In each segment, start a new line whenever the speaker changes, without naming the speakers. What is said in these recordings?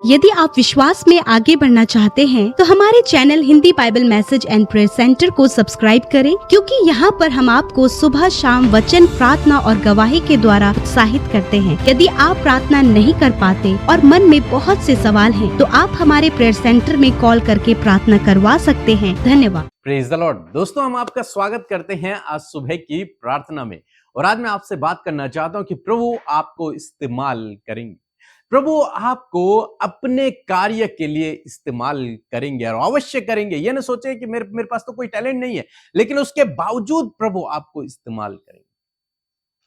यदि आप विश्वास में आगे बढ़ना चाहते हैं तो हमारे channel Hindi Bible message and prayer centre को सब्सक्राइब करें, क्योंकि यहाँ पर हम आपको सुबह शाम वचन, प्रार्थना और गवाही के द्वारा उत्साहित करते हैं। यदि आप प्रार्थना नहीं कर पाते और मन में बहुत से सवाल हैं, तो आप हमारे प्रेयर सेंटर में कॉल करके प्रार्थना करवा सकते हैं। धन्यवाद।
Praise the Lord. दोस्तों, हम आपका स्वागत करते हैं आज सुबह की प्रार्थना में। और आज मैं आपसे बात करना चाहता हूं कि प्रभु आपको इस्तेमाल करेंगे। प्रभु आपको अपने कार्य के लिए इस्तेमाल करेंगे और अवश्य करेंगे। ये ना सोचे कि मेरे पास तो कोई टैलेंट नहीं है, लेकिन उसके बावजूद प्रभु आपको इस्तेमाल करेंगे।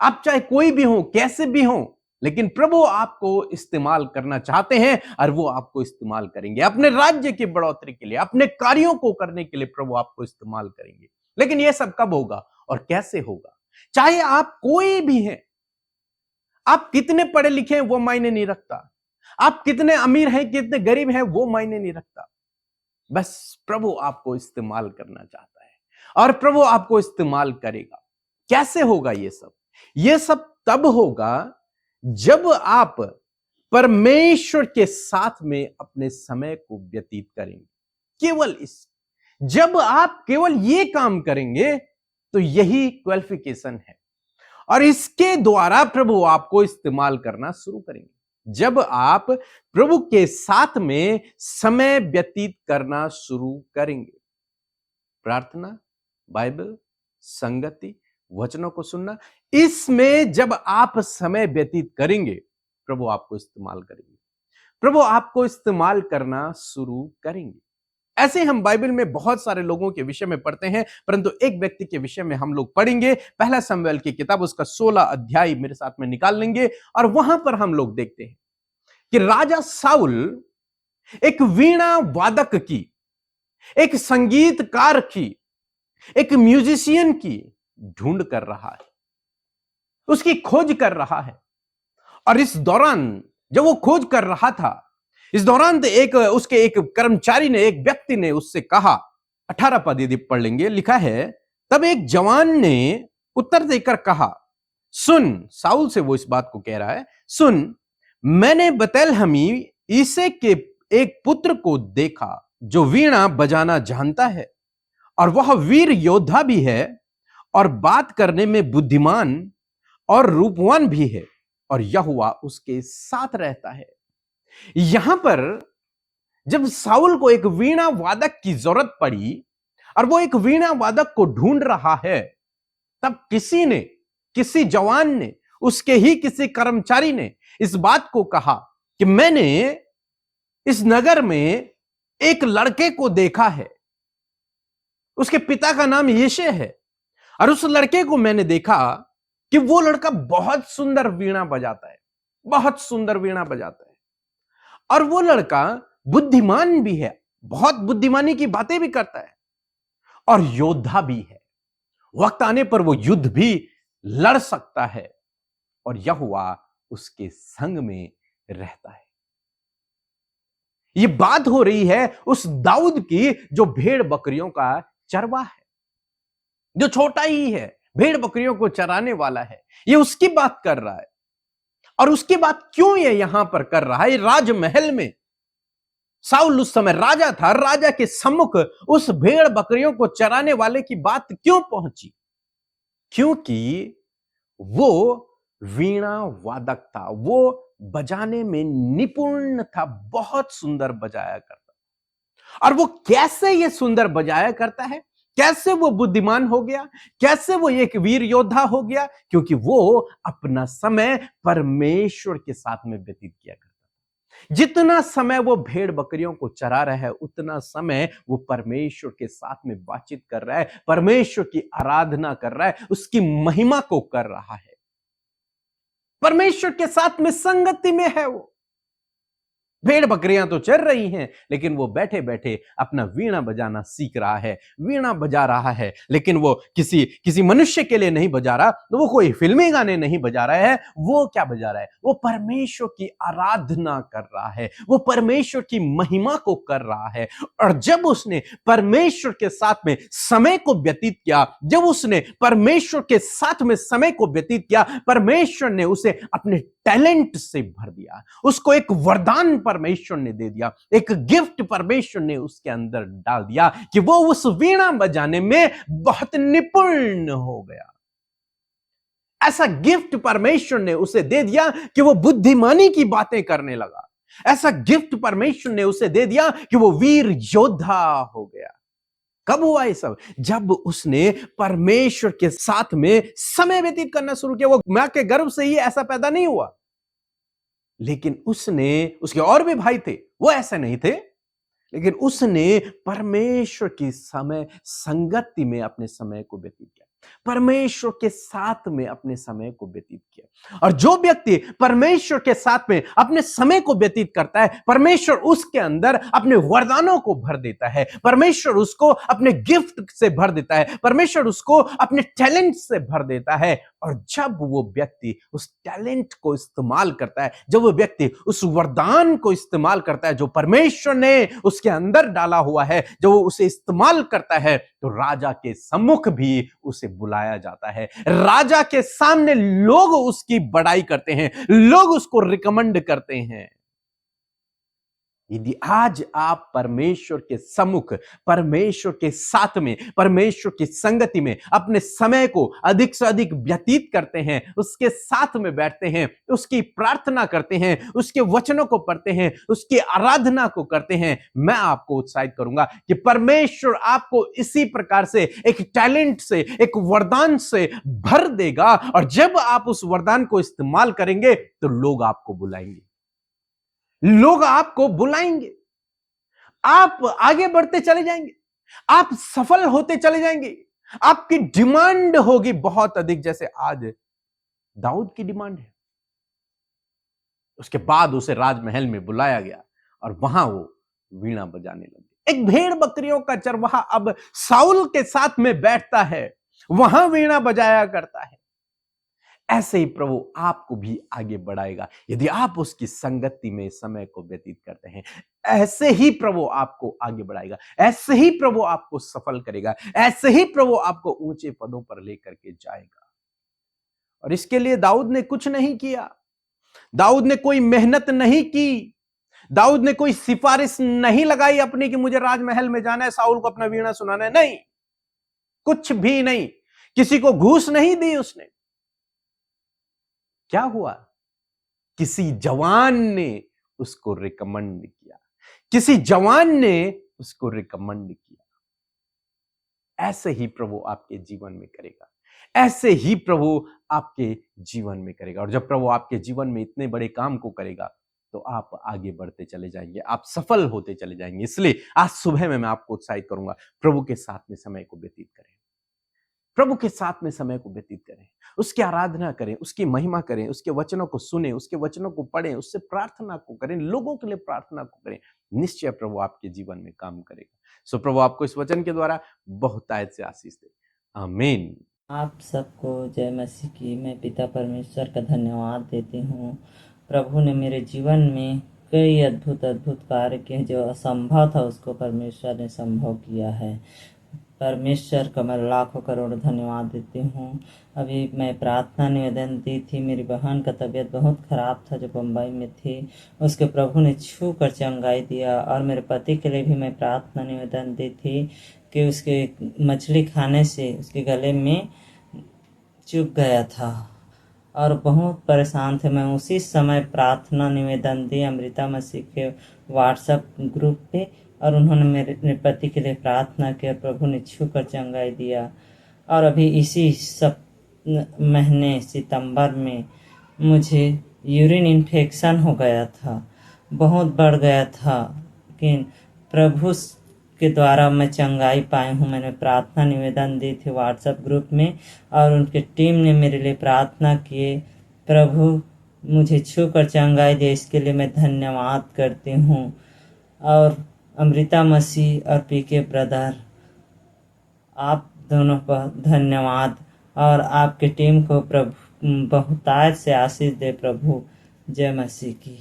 आप चाहे कोई भी हो, कैसे भी हो, लेकिन प्रभु आपको इस्तेमाल करना चाहते हैं और वो आपको इस्तेमाल करेंगे अपने राज्य की बढ़ोतरी के लिए, अपने कार्यों को करने के लिए प्रभु आपको इस्तेमाल करेंगे। लेकिन ये सब कब होगा और कैसे होगा? चाहे आप कोई भी हैं, आप कितने पढ़े लिखे हैं वो मायने नहीं रखता, आप कितने अमीर हैं, कितने गरीब हैं वो मायने नहीं रखता। बस प्रभु आपको इस्तेमाल करना चाहता है और प्रभु आपको इस्तेमाल करेगा। कैसे होगा ये सब? ये सब तब होगा जब आप परमेश्वर के साथ में अपने समय को व्यतीत करेंगे। केवल जब आप केवल ये काम करेंगे तो यही क्वालिफिकेशन है और इसके द्वारा प्रभु आपको इस्तेमाल करना शुरू करेंगे। जब आप प्रभु के साथ में समय व्यतीत करना शुरू करेंगे, प्रार्थना, बाइबल, संगति, वचनों को सुनना, इसमें जब आप समय व्यतीत करेंगे, प्रभु आपको इस्तेमाल करेंगे, प्रभु आपको इस्तेमाल करना शुरू करेंगे। ऐसे हम बाइबल में बहुत सारे लोगों के विषय में पढ़ते हैं, परंतु एक व्यक्ति के विषय में हम लोग पढ़ेंगे। पहला शमूएल की किताब, उसका 16 अध्याय मेरे साथ में निकाल लेंगे और वहां पर हम लोग देखते हैं कि राजा साउल एक वीणा वादक की, एक संगीतकार की, एक म्यूजिशियन की ढूंढ कर रहा है, उसकी खोज कर रहा है। और इस दौरान जब वो खोज कर रहा था, इस दौरान उसके एक कर्मचारी ने, एक व्यक्ति ने उससे कहा, 18 पद यदि पढ़ लेंगे, लिखा है, तब एक जवान ने उत्तर देकर कहा, सुन, साउल से वो इस बात को कह रहा है, सुन, मैंने बतलहमी ईसे के एक पुत्र को देखा जो वीणा बजाना जानता है और वह वीर योद्धा भी है और बात करने में बुद्धिमान और रूपवान भी है और यहोवा उसके साथ रहता है। यहां पर जब साउल को एक वीणा वादक की जरूरत पड़ी और वो एक वीणा वादक को ढूंढ रहा है, तब किसी जवान ने, उसके ही किसी कर्मचारी ने इस बात को कहा कि मैंने इस नगर में एक लड़के को देखा है, उसके पिता का नाम यिशै है और उस लड़के को मैंने देखा कि वो लड़का बहुत सुंदर वीणा बजाता है, बहुत सुंदर वीणा बजाता है और वो लड़का बुद्धिमान भी है, बहुत बुद्धिमानी की बातें भी करता है और योद्धा भी है। वक्त आने पर वो युद्ध भी लड़ सकता है और यहोवा उसके संग में रहता है। ये बात हो रही है उस दाऊद की जो भेड़ बकरियों का चरवा है, जो छोटा ही है, भेड़ बकरियों को चराने वाला है। ये उसकी बात कर रहा है। और उसकी बात क्यों ये यहां पर कर रहा है? राजमहल में साउल उस समय राजा था, राजा के सम्मुख उस भेड़ बकरियों को चराने वाले की बात क्यों पहुंची? क्योंकि वो वीणा वादक था, वो बजाने में निपुण था, बहुत सुंदर बजाया करता था। और वो कैसे ये सुंदर बजाया करता है, कैसे वो बुद्धिमान हो गया, कैसे वो एक वीर योद्धा हो गया? क्योंकि वो अपना समय परमेश्वर के साथ में व्यतीत किया करता था। जितना समय वो भेड़ बकरियों को चरा रहा है, उतना समय वो परमेश्वर के साथ में बातचीत कर रहा है, परमेश्वर की आराधना कर रहा है, उसकी महिमा को कर रहा है, परमेश्वर के साथ में संगति में है। वो भेड़ बकरियां तो चर रही हैं, लेकिन वो बैठे बैठे अपना वीणा बजाना सीख रहा है, वीणा बजा रहा है। लेकिन वो किसी मनुष्य के लिए नहीं बजा रहा, तो वो कोई फिल्मी गाने नहीं बजा रहा है। वो क्या बजा रहा है? वो परमेश्वर की आराधना कर रहा है, वो परमेश्वर की महिमा को कर रहा है। और जब उसने परमेश्वर के साथ में समय को व्यतीत किया, जब उसने परमेश्वर के साथ में समय को व्यतीत किया, परमेश्वर ने उसे अपने टैलेंट से भर दिया, उसको एक वरदान परमेश्वर ने दे दिया, एक गिफ्ट परमेश्वर ने उसके अंदर डाल दिया कि वो उस वीणा बजाने में बहुत निपुण हो गया। ऐसा गिफ्ट परमेश्वर ने उसे दे दिया कि वो बुद्धिमानी की बातें करने लगा। ऐसा गिफ्ट परमेश्वर ने उसे दे दिया कि वो वीर योद्धा हो गया। कब हुआ ये सब? जब उसने परमेश्वर के साथ में समय व्यतीत करना शुरू किया। वो मां के गर्भ से ही ऐसा पैदा नहीं हुआ, लेकिन उसके और भी भाई थे, वो ऐसे नहीं थे, लेकिन उसने परमेश्वर की समय संगति में अपने समय को व्यतीत किया, परमेश्वर के साथ में अपने समय को व्यतीत किया। और जो व्यक्ति परमेश्वर के साथ में अपने समय को व्यतीत करता है, परमेश्वर उसके अंदर अपने वरदानों को भर देता है, परमेश्वर उसको अपने गिफ्ट से भर देता है, परमेश्वर उसको अपने टैलेंट से भर देता है। और जब वो व्यक्ति उस टैलेंट को इस्तेमाल करता है, जब वो व्यक्ति उस वरदान को इस्तेमाल करता है जो परमेश्वर ने उसके अंदर डाला हुआ है, जब वो उसे इस्तेमाल करता है, तो राजा के सम्मुख भी उसे बुलाया जाता है। राजा के सामने लोग उसकी बड़ाई करते हैं, लोग उसको रिकमेंड करते हैं। यदि आज आप परमेश्वर के सम्मुख, परमेश्वर के साथ में, परमेश्वर की संगति में अपने समय को अधिक से अधिक व्यतीत करते हैं, उसके साथ में बैठते हैं, उसकी प्रार्थना करते हैं, उसके वचनों को पढ़ते हैं, उसकी आराधना को करते हैं, मैं आपको उत्साहित करूंगा कि परमेश्वर आपको इसी प्रकार से एक टैलेंट से, एक वरदान से भर देगा। और जब आप उस वरदान को इस्तेमाल करेंगे तो लोग आपको बुलाएंगे, लोग आपको बुलाएंगे, आप आगे बढ़ते चले जाएंगे, आप सफल होते चले जाएंगे, आपकी डिमांड होगी बहुत अधिक, जैसे आज दाऊद की डिमांड है। उसके बाद उसे राजमहल में बुलाया गया और वहां वो वीणा बजाने लगे। एक भेड़ बकरियों का चरवाहा अब साउल के साथ में बैठता है, वहां वीणा बजाया करता है। ऐसे ही प्रभु आपको भी आगे बढ़ाएगा यदि आप उसकी संगति में समय को व्यतीत करते हैं। ऐसे ही प्रभु आपको आगे बढ़ाएगा, ऐसे ही प्रभु आपको सफल करेगा, ऐसे ही प्रभु आपको ऊंचे पदों पर लेकर के जाएगा। और इसके लिए दाऊद ने कुछ नहीं किया, दाऊद ने कोई मेहनत नहीं की, दाऊद ने कोई सिफारिश नहीं लगाई अपनी कि मुझे राजमहल में जाना है, साउल को अपना वीणा सुनाना है। नहीं, कुछ भी नहीं, किसी को घूस नहीं दी उसने। क्या हुआ? किसी जवान ने उसको रिकमेंड किया, किसी जवान ने उसको रिकमेंड किया। ऐसे ही प्रभु आपके जीवन में करेगा, ऐसे ही प्रभु आपके जीवन में करेगा। और जब प्रभु आपके जीवन में इतने बड़े काम को करेगा तो आप आगे बढ़ते चले जाएंगे, आप सफल होते चले जाएंगे। इसलिए आज सुबह में मैं आपको उत्साहित करूंगा, प्रभु के साथ में समय को व्यतीत करें, प्रभु के साथ में समय को व्यतीत करें, उसकी आराधना करें, उसकी महिमा करें, उसके वचनों को सुने, उसके वचनों को पढ़ें, उससे प्रार्थना को करें, लोगों के लिए प्रार्थना को करें। निश्चय प्रभु आपके जीवन में काम करेगा। सो प्रभु आपको इस वचन के द्वारा बहुतायत से आशीष दे। आमीन।
आप सबको जय मसीह की। मैं पिता परमेश्वर का धन्यवाद देती हूँ। प्रभु ने मेरे जीवन में कई अद्भुत कार्य किए, जो असंभव था उसको परमेश्वर ने संभव किया है। परमेश्वर का मैं लाखों करोड़ धन्यवाद देती हूँ। अभी मैं प्रार्थना निवेदन दी थी, मेरी बहन का तबीयत बहुत ख़राब था जो बम्बई में थी, उसके प्रभु ने छू कर चंगाई दिया। और मेरे पति के लिए भी मैं प्रार्थना निवेदन दी थी कि उसके मछली खाने से उसके गले में चुभ गया था और बहुत परेशान थे। मैं उसी समय प्रार्थना निवेदन दी अमृता मसीह के व्हाट्सएप ग्रुप पे, और उन्होंने मेरे पति के लिए प्रार्थना किया, प्रभु ने छू कर चंगाई दिया। और अभी इसी सब महीने सितंबर में मुझे यूरिन इन्फेक्शन हो गया था, बहुत बढ़ गया था, लेकिन प्रभु के द्वारा मैं चंगाई पाई हूँ। मैंने प्रार्थना निवेदन दी थी व्हाट्सएप ग्रुप में और उनके टीम ने मेरे लिए प्रार्थना किए, प्रभु मुझे छू कर चंगाई दे, इसके लिए मैं धन्यवाद करती हूँ। और अमृता मसीह और पीके ब्रदर, आप दोनों को धन्यवाद, और आपकी टीम को प्रभु बहुतायत से आशीष दे। प्रभु जय मसीह की।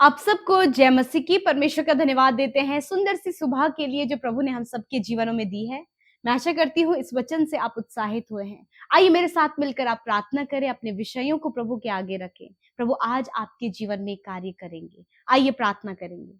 आप सबको जय मसीह की। परमेश्वर का धन्यवाद देते हैं सुंदर सी सुबह के लिए जो प्रभु ने हम सबके जीवनों में दी है। मैं आशा करती हूँ इस वचन से आप उत्साहित हुए हैं। आइए मेरे साथ मिलकर आप प्रार्थना करें, अपने विषयों को प्रभु के आगे रखें। प्रभु आज आपके जीवन में कार्य करेंगे। आइए प्रार्थना करेंगे।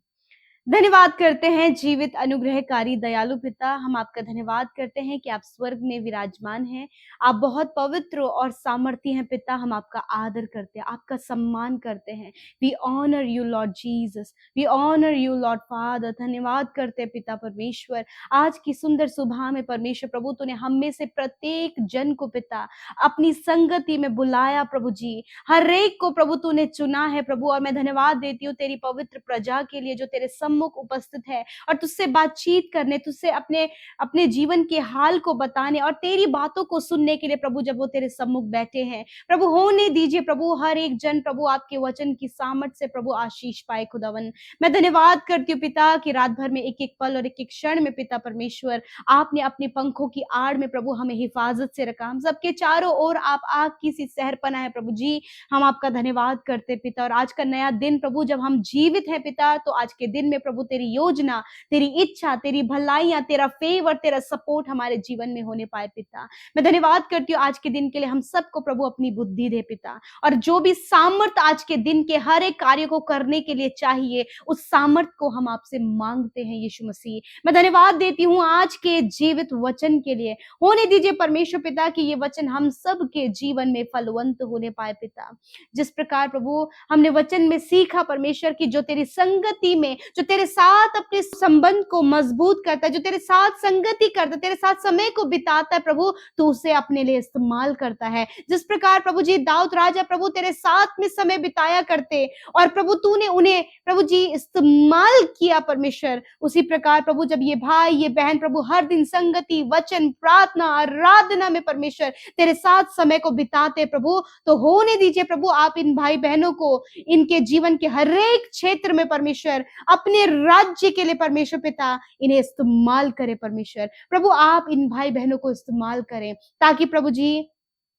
धन्यवाद करते हैं जीवित अनुग्रहकारी दयालु पिता, हम आपका धन्यवाद करते हैं कि आप स्वर्ग में विराजमान हैं। आप बहुत पवित्र और सामर्थी हैं पिता, हम आपका आदर करते हैं, आपका सम्मान करते हैं। We honour you Lord Jesus, we honour you Lord Father. धन्यवाद करते हैं पिता परमेश्वर, आज की सुंदर सुबह में परमेश्वर प्रभु तूने हम में से प्रत्येक जन को पिता अपनी संगति में बुलाया प्रभु जी, हर एक को प्रभु तूने चुना है प्रभु। और मैं धन्यवाद देती हूँ तेरी पवित्र प्रजा के लिए जो तेरे सम्मुख उपस्थित है और तुझसे बातचीत करने, तुझसे अपने अपने जीवन के हाल को बताने और तेरी बातों को सुनने के लिए प्रभु जब वो तेरे सम्मुख बैठे हैं प्रभु, होने दीजिए प्रभु हर एक जन प्रभु आपके वचन की सामर्थ से प्रभु आशीष पाए खुदावन। मैं धन्यवाद करती हूँ पिता कि रात भर में एक एक पल और एक एक क्षण में पिता परमेश्वर आपने अपने पंखों की आड़ में प्रभु हमें हिफाजत से रखा। हम सबके चारों ओर आप आग की सी सहरपना है प्रभु जी, हम आपका धन्यवाद करते पिता। और आज का नया दिन प्रभु जब हम जीवित हैं पिता, तो आज के दिन में प्रभु तेरी योजना, तेरी इच्छा, तेरी भलाइयां, तेरा फेवर, तेरा सपोर्ट हमारे जीवन में होने पाए पिता। मैं धन्यवाद करती हूँ आज के दिन के लिए। हम सबको प्रभु अपनी बुद्धि दे पिता, और जो भी सामर्थ आज के दिन के हर एक कार्य को करने के लिए चाहिए उस सामर्थ को हम आपसे मांगते हैं यीशु मसीह। मैं धन्यवाद देती हूँ आज के जीवित वचन के लिए। होने दीजिए परमेश्वर पिता कि ये वचन हम सब के जीवन में फलवंत होने पाए पिता। जिस प्रकार प्रभु हमने वचन में सीखा परमेश्वर की जो तेरी संगति में, जो तेरे साथ अपने संबंध को मजबूत करता है, जो तेरे साथ संगति करता है, तेरे साथ समय को बिताता है प्रभु, तो उसे अपने लिए इस्तेमाल करता है। जिस प्रकार प्रभु जी दाऊद राजा प्रभु तेरे साथ में समय बिताया करते और प्रभु तूने उन्हें प्रभु जी इस्तेमाल किया परमेश्वर, उसी प्रकार प्रभु जब ये भाई ये बहन प्रभु हर दिन संगति, वचन, प्रार्थना, आराधना में परमेश्वर तेरे साथ समय को बिताते प्रभु, तो होने दीजिए प्रभु आप इन भाई बहनों को इनके जीवन के हर एक क्षेत्र में परमेश्वर अपने राज्य के लिए परमेश्वर पिता इन्हें इस्तेमाल करे परमेश्वर। प्रभु आप इन भाई बहनों को इस्तेमाल करें ताकि प्रभु जी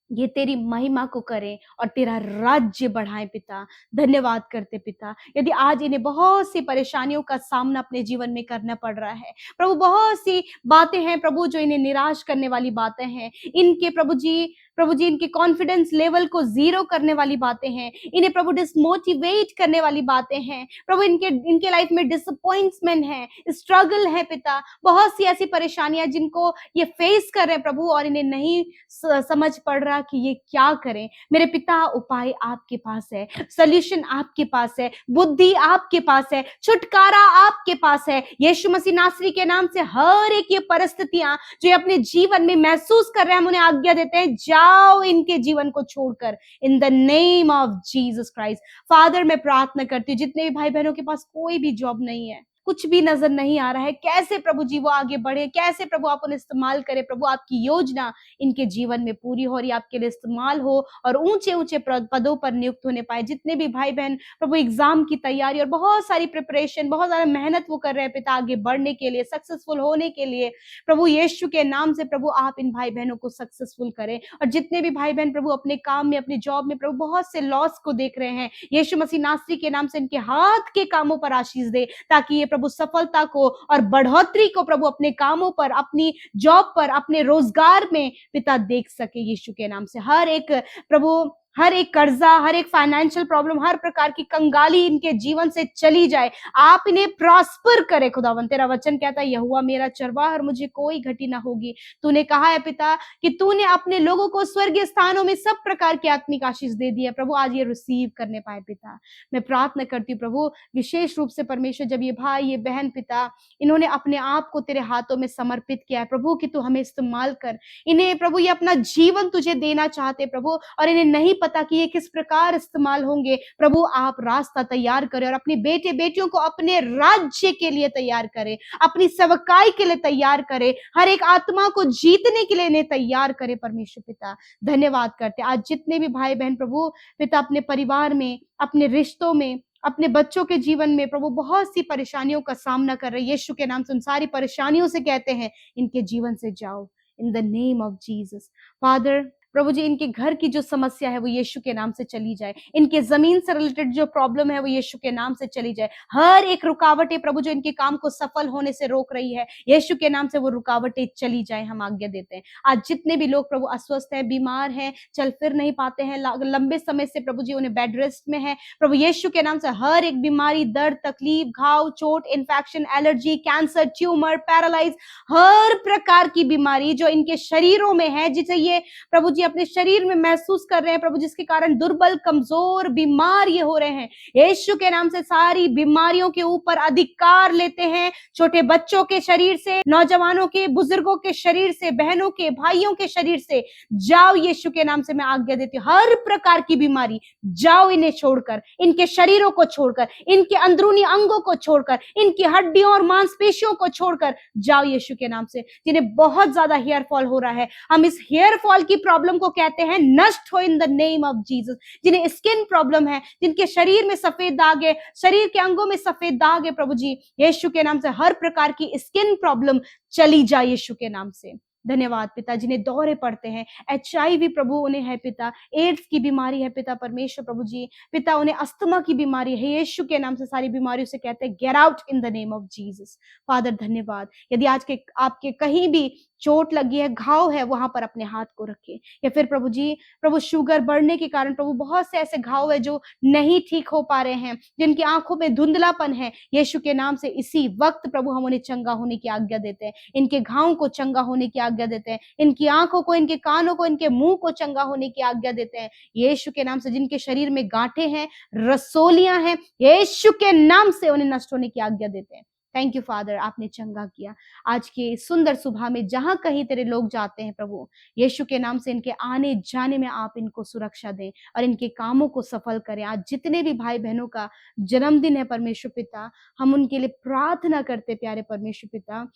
ये तेरी महिमा को करें और तेरा राज्य बढ़ाएं पिता। धन्यवाद करते पिता। यदि आज इन्हें बहुत सी परेशानियों का सामना अपने जीवन में करना पड़ रहा है प्रभु, बहुत सी बातें हैं प्रभु जो इन्हें निराश करने वाली बातें हैं, इनके प्रभु जी इनके कॉन्फिडेंस लेवल को जीरो करने वाली बातें हैं, इन्हें प्रभु डिसमोटिवेट करने वाली बातें हैं प्रभु, इनके लाइफ में डिसअपॉइंटमेंट है, स्ट्रगल है पिता, बहुत सी ऐसी परेशानियां जिनको ये फेस कर रहे हैं प्रभु और इन्हें नहीं समझ पड़ रहा कि ये क्या करें। मेरे पिता उपाय आपके पास है, सॉल्यूशन आपके पास है, बुद्धि आपके पास है, छुटकारा आपके पास है। यीशु मसीह नासरी के नाम से हर एक ये परिस्थितियां जो अपने जीवन में महसूस कर रहे हैं हम उन्हें आज्ञा देते हैं, जाओ इनके जीवन को छोड़कर इन the name of Jesus Christ. Father मैं प्रार्थना करती हूँ जितने भी भाई बहनों के पास कोई भी जॉब नहीं है, कुछ भी नजर नहीं आ रहा है, कैसे प्रभु जी वो आगे बढ़े, कैसे प्रभु आप उन्हें इस्तेमाल करें प्रभु, आपकी योजना इनके जीवन में पूरी हो रही है, आपके लिए इस्तेमाल हो और ऊंचे ऊंचे पदों पर नियुक्त होने पाए। जितने भी भाई बहन प्रभु एग्जाम की तैयारी और बहुत सारी प्रिपरेशन, बहुत सारा मेहनत वो कर रहे हैं पिता आगे बढ़ने के लिए, सक्सेसफुल होने के लिए, प्रभु यीशु के नाम से प्रभु आप इन भाई बहनों को सक्सेसफुल करें। और जितने भी भाई बहन प्रभु अपने काम में, अपनी जॉब में प्रभु बहुत से लॉस को देख रहे हैं, यीशु मसीह नासरी के नाम से इनके हाथ के कामों पर आशीष दे ताकि ये प्रभु सफलता को और बढ़ोतरी को प्रभु अपने कामों पर, अपनी जॉब पर, अपने रोजगार में पिता देख सके यीशु के नाम से। हर एक प्रभु, हर एक कर्जा, हर एक फाइनेंशियल प्रॉब्लम, हर प्रकार की कंगाली इनके जीवन से चली जाए, आप इन्हें प्रॉस्पर करे खुदावन। तेरा वचन कहता है यहोवा मेरा चरवाहा और मुझे कोई घटी ना होगी। तूने कहा है पिता कि तूने अपने लोगों को स्वर्गीय स्थानों में सब प्रकार की आत्मिक आशीष दे दी है प्रभु, आज ये रिसीव करने पाए पिता। मैं प्रार्थना करती हूँ प्रभु विशेष रूप से परमेश्वर जब ये भाई ये बहन पिता इन्होंने अपने आप को तेरे हाथों में समर्पित किया है प्रभु कि तू हमें इस्तेमाल कर, इन्हें प्रभु ये अपना जीवन तुझे देना चाहते प्रभु और इन्हें नहीं पता कि ये किस प्रकार इस्तेमाल होंगे प्रभु, आप रास्ता तैयार करें और अपनी बेटे बेटियों को अपने राज्य के लिए तैयार करें, अपनी सेवकाई के लिए तैयार करें, हर एक आत्मा को जीतने के लिए इन्हें तैयार करें परमेश्वर पिता। धन्यवाद करते आज जितने भी भाई बहन प्रभु पिता अपने परिवार में, अपने रिश्तों में, अपने बच्चों के जीवन में प्रभु बहुत सी परेशानियों का सामना कर रहे हैं, यीशु के नाम से उन सारी परेशानियों से कहते हैं इनके जीवन से जाओ in the name of Jesus. Father Prabhu ji इनके घर की जो समस्या है वो यीशु के नाम से चली जाए, इनके जमीन से रिलेटेड जो प्रॉब्लम है वो यीशु के नाम से चली जाए। हर एक रुकावटें प्रभु जो इनके काम को सफल होने से रोक रही है, यीशु के नाम से वो रुकावटें चली जाए, हम आज्ञा देते हैं। आज जितने भी लोग प्रभु अस्वस्थ हैं, बीमार हैं, चल फिर नहीं पाते हैं, लंबे समय से प्रभु जी उन्हें बेड रेस्ट में है, प्रभु यीशु के नाम से हर एक बीमारी, दर्द, तकलीफ, घाव, चोट, infection, allergy, cancer, tumour, paralyse, हर प्रकार की बीमारी जो इनके शरीरों में है, जिसे ये प्रभु जी अपने शरीर में महसूस कर रहे हैं प्रभु, जिसके कारण दुर्बल, कमजोर, बीमार ये हो रहे हैं, यीशु के नाम से सारी बीमारियों के ऊपर अधिकार लेते हैं। छोटे बच्चों के शरीर से, नौजवानों के, बुजुर्गों के शरीर से, बहनों के, भाइयों के शरीर से जाओ, यीशु के नाम से मैं आज्ञा देती हूँ। हर प्रकार की बीमारी जाओ, इन्हें छोड़कर, इनके शरीरों को छोड़कर, इनके अंदरूनी अंगों को छोड़कर, इनकी हड्डियों और मांसपेशियों को छोड़कर जाओ यीशु के नाम से। जिन्हें बहुत ज्यादा हेयर फॉल हो रहा है, हम इस हेयर फॉल की प्रॉब्लम को कहते हैं नष्ट हो इन द नेम ऑफ जीसस। जिन्हें स्किन प्रॉब्लम है, जिनके शरीर में सफेद दाग है, शरीर के अंगों में सफेद दाग है, प्रभु जी यीशु के नाम से हर प्रकार की स्किन प्रॉब्लम चली जाए यीशु के नाम से। धन्यवाद पिता। जिन्हें दौरे पड़ते हैं, HIV प्रभु उन्हें है पिता, एड्स की बीमारी है पिता परमेश्वर प्रभु जी, पिता उन्हें अस्थमा की बीमारी है, यीशु के नाम से सारी बीमारियों से कहते हैं get out in the name of Jesus. Father धन्यवाद। यदि आज के आपके कहीं भी चोट लगी है, घाव है, वहां पर अपने हाथ को रखें। या फिर प्रभु जी, प्रभु शुगर बढ़ने के कारण प्रभु बहुत से ऐसे घाव है जो नहीं ठीक हो पा रहे हैं, जिनकी आंखों में धुंधलापन है, यीशु के नाम से इसी वक्त प्रभु हम उन्हें चंगा होने की आज्ञा देते हैं। इनके घावों को चंगा होने की आज्ञा देते हैं, इनकी आंखों को, इनके कानों को, इनके मुंह को चंगा होने की आज्ञा देते हैं यीशु के नाम से। जिनके शरीर में गांठें हैं, रसोलियां हैं, यीशु के नाम से उन्हें नष्ट होने की आज्ञा देते हैं। थैंक यू फादर, आपने चंगा किया। आज के सुंदर सुबह में जहां कहीं तेरे लोग जाते हैं प्रभु, यीशु के नाम से इनके आने जाने में आप इनको सुरक्षा दें और इनके कामों को सफल करें। आज जितने भी भाई बहनों का जन्मदिन है परमेश्वर पिता, हम उनके लिए प्रार्थना करते प्यारे परमेश्वर पिता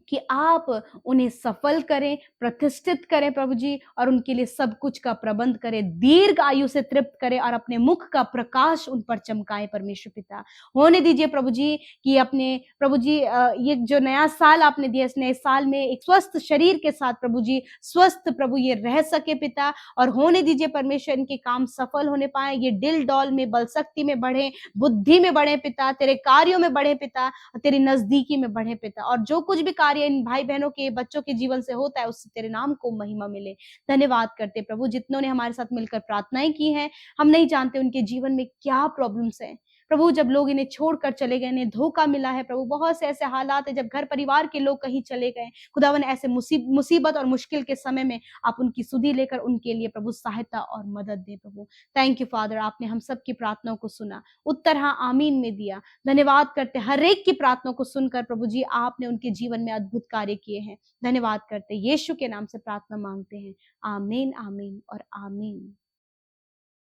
कि आप उन्हें सफल करें, प्रतिष्ठित करें प्रभु जी, और उनके लिए सब कुछ का प्रबंध करें, दीर्घ आयु से तृप्त करें और अपने मुख का प्रकाश उन पर चमकाएं परमेश्वर पिता। होने दीजिए प्रभु जी कि अपने प्रभु जी ये जो नया साल आपने दिया, इस नए साल में एक स्वस्थ शरीर के साथ प्रभु जी स्वस्थ प्रभु ये रह सके पिता। और होने दीजिए परमेश्वर इनके काम सफल होने पाए, ये दिल डौल में, बल शक्ति में बढ़े, बुद्धि में बढ़े पिता, तेरे कार्यों में बढ़े पिता, तेरी नजदीकी में बढ़े पिता। और जो कुछ भी कार्य इन भाई बहनों के, बच्चों के जीवन से होता है, उससे तेरे नाम को महिमा मिले। धन्यवाद करते प्रभु, जितनों ने हमारे साथ मिलकर प्रार्थनाएं की हैं, हम नहीं जानते उनके जीवन में क्या प्रॉब्लम्स हैं प्रभु। जब लोग इन्हें छोड़कर चले गए, इन्हें धोखा मिला है प्रभु, बहुत से ऐसे हालात है जब घर परिवार के लोग कहीं चले गए, खुदावन ऐसे मुसीबत और मुश्किल के समय में आप उनकी सुधि लेकर उनके लिए प्रभु सहायता और मदद दे प्रभु। थैंक यू फादर, आपने हम सबकी प्रार्थनाओं को सुना, उत्तर हाँ आमीन में दिया। धन्यवाद करते हर एक की प्रार्थनाओं को सुनकर प्रभु जी आपने उनके जीवन में अद्भुत कार्य किए हैं। धन्यवाद करते यीशु के नाम से प्रार्थना मांगते हैं, आमीन आमीन और आमीन।